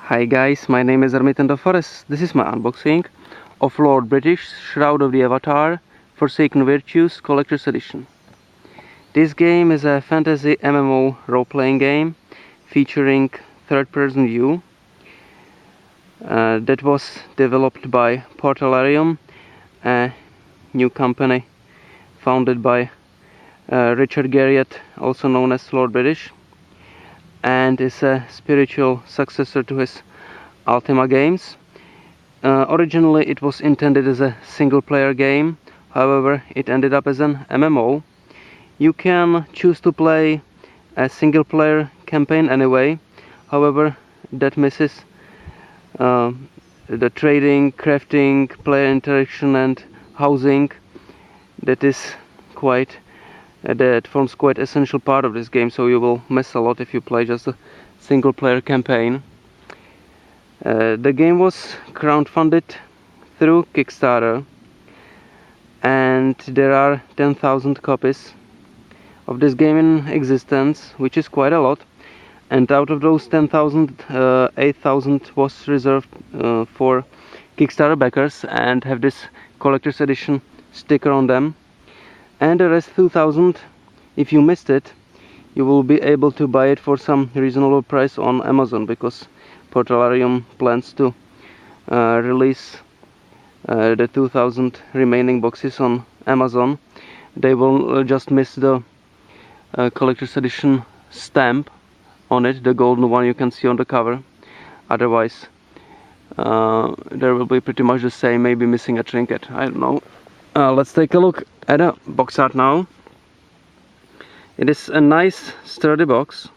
Hi guys, my name is Ermit the Forest. This is my unboxing of Lord British Shroud of the Avatar Forsaken Virtues Collector's Edition. This game is a fantasy MMO role-playing game featuring third-person view that was developed by Portalarium, a new company founded by Richard Garriott, also known as Lord British, and is a spiritual successor to his Ultima games. Originally it was intended as a single-player game, however it ended up as an MMO. You can choose to play a single-player campaign anyway, however that misses the trading, crafting, player interaction and housing that forms quite essential part of this game, so you will miss a lot if you play just a single-player campaign. The game was crowdfunded through Kickstarter, and there are 10,000 copies of this game in existence, which is quite a lot. And out of those 10,000, 8,000 was reserved for Kickstarter backers and have this collector's edition sticker on them. And the rest 2,000, if you missed it, you will be able to buy it for some reasonable price on Amazon, because Portalarium plans to release the 2,000 remaining boxes on Amazon. They will just miss the collector's edition stamp on it, the golden one you can see on the cover. Otherwise there will be pretty much the same, maybe missing a trinket, I don't know. Let's take a look at a box art now. It is a nice sturdy box,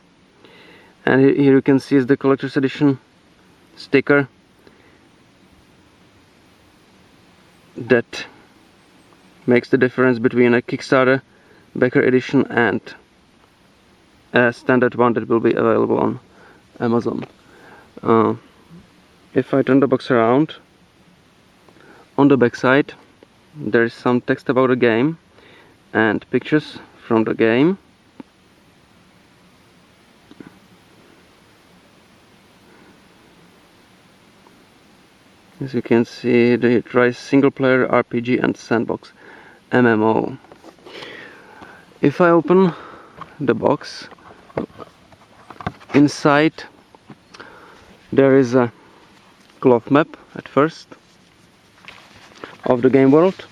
and here you can see is the collector's edition sticker that makes the difference between a Kickstarter backer edition and a standard one that will be available on Amazon. If I turn the box around, on the back side there is some text about the game and pictures from the game. As you can see, it tries single player RPG and sandbox MMO. If I open the box, inside there is a cloth map at first of the game world.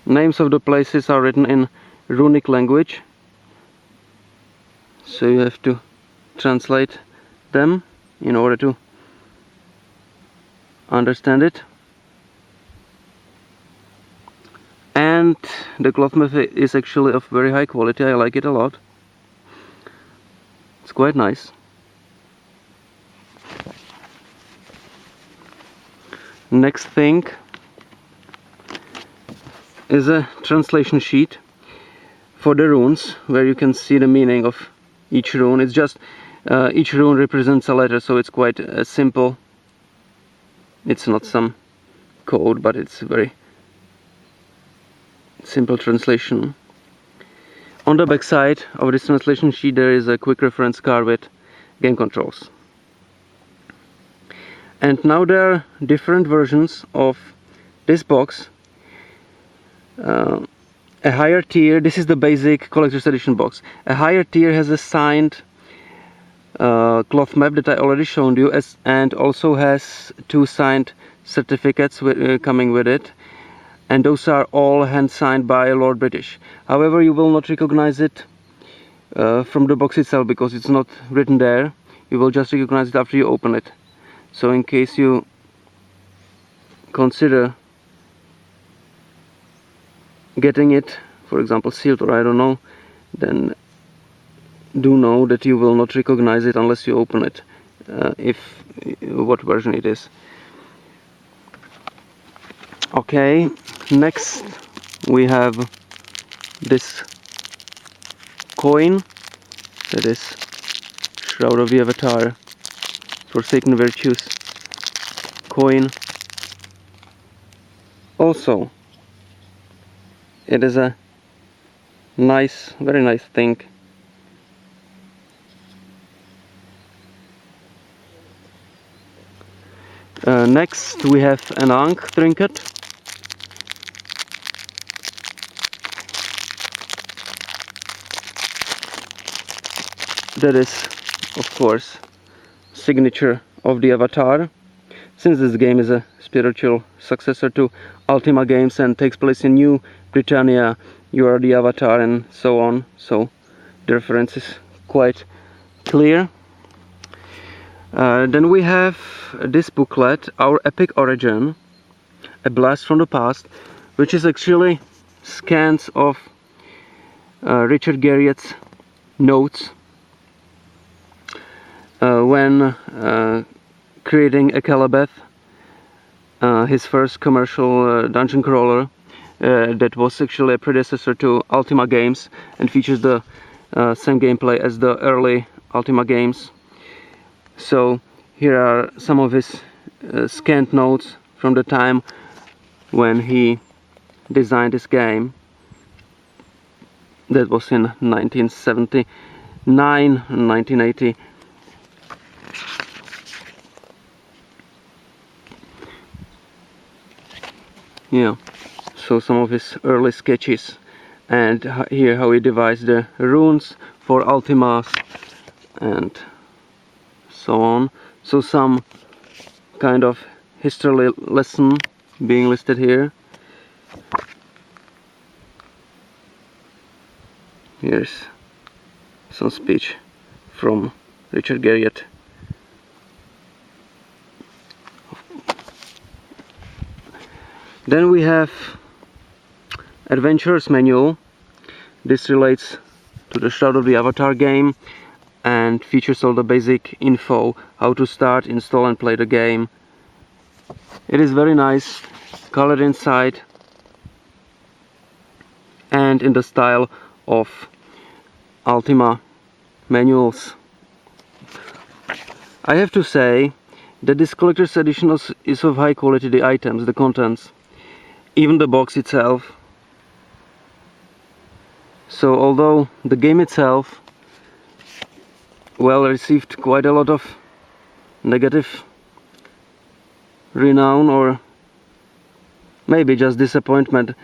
Names of the places are written in runic language, so you have to translate them in order to understand it. And the cloth map is actually of very high quality. I like it a lot. It's quite nice. Next thing is a translation sheet for the runes, where you can see the meaning of each rune. It's just each rune represents a letter, so it's quite simple. It's not some code, but it's very simple translation. On the back side of this translation sheet there is a quick reference card with game controls. And now there are different versions of this box. A higher tier, this is the basic collector's edition box. A higher tier has a signed cloth map that I already shown you, and also has 2 signed certificates coming with it, and those are all hand signed by Lord British. However, you will not recognize it from the box itself, because it's not written there. You will just recognize it after you open it. So in case you consider getting it, for example sealed, or I don't know, then do know that you will not recognize it unless you open it, what version it is. Okay, next we have this coin, that is Shroud of the Avatar Forsaken Virtues coin. Also, it is a nice, very nice thing. Next we have an ankh trinket. That is, of course, signature of the avatar. Since this game is a spiritual successor to Ultima games and takes place in New Britannia, you are the avatar and so on, so the reference is quite clear. Then we have this booklet, Our Epic Origin, a blast from the past, which is actually scans of Richard Garriott's notes when creating a Calabeth, his first commercial dungeon crawler that was actually a predecessor to Ultima games and features the same gameplay as the early Ultima games. So here are some of his scanned notes from the time when he designed this game. That was in 1979 and 1980. Yeah, so some of his early sketches, and here how he devised the runes for Ultimas and so on. So some kind of history lesson being listed here. Here's some speech from Richard Garriott. Then we have Adventurer's Manual. This relates to the Shroud of the Avatar game and features all the basic info, how to start, install and play the game. It is very nice, colored inside and in the style of Ultima manuals. I have to say that this collector's edition is of high quality, the items, the contents, even the box itself. So although the game itself, well, received quite a lot of negative renown, or maybe just disappointment,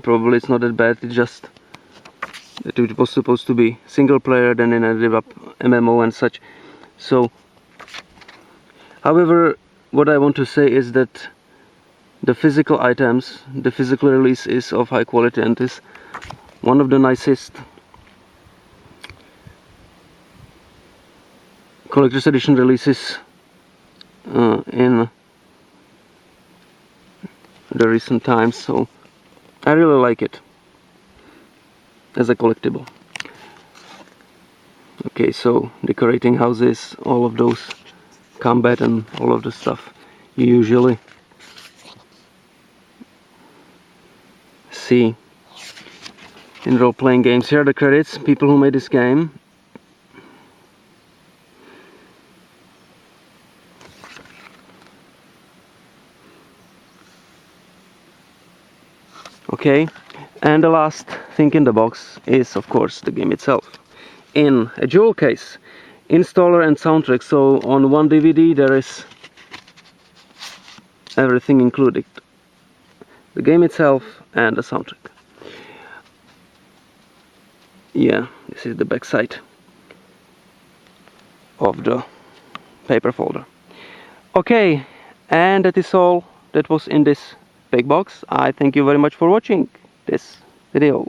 probably it's not that bad, it's just that it was supposed to be single player, then it ended up MMO and such. So, however, what I want to say is that the physical items, the physical release is of high quality and is one of the nicest collector's edition releases in the recent times, so I really like it as a collectible. Okay, so decorating houses, all of those combat and all of the stuff you usually see in role-playing games. Here are the credits, people who made this game. Okay, and the last thing in the box is, of course, the game itself in a jewel case, installer and soundtrack. So on one DVD there is everything included, the game itself and the soundtrack. Yeah, this is the back side of the paper folder. Okay, and that is all that was in this big box. I thank you very much for watching this video.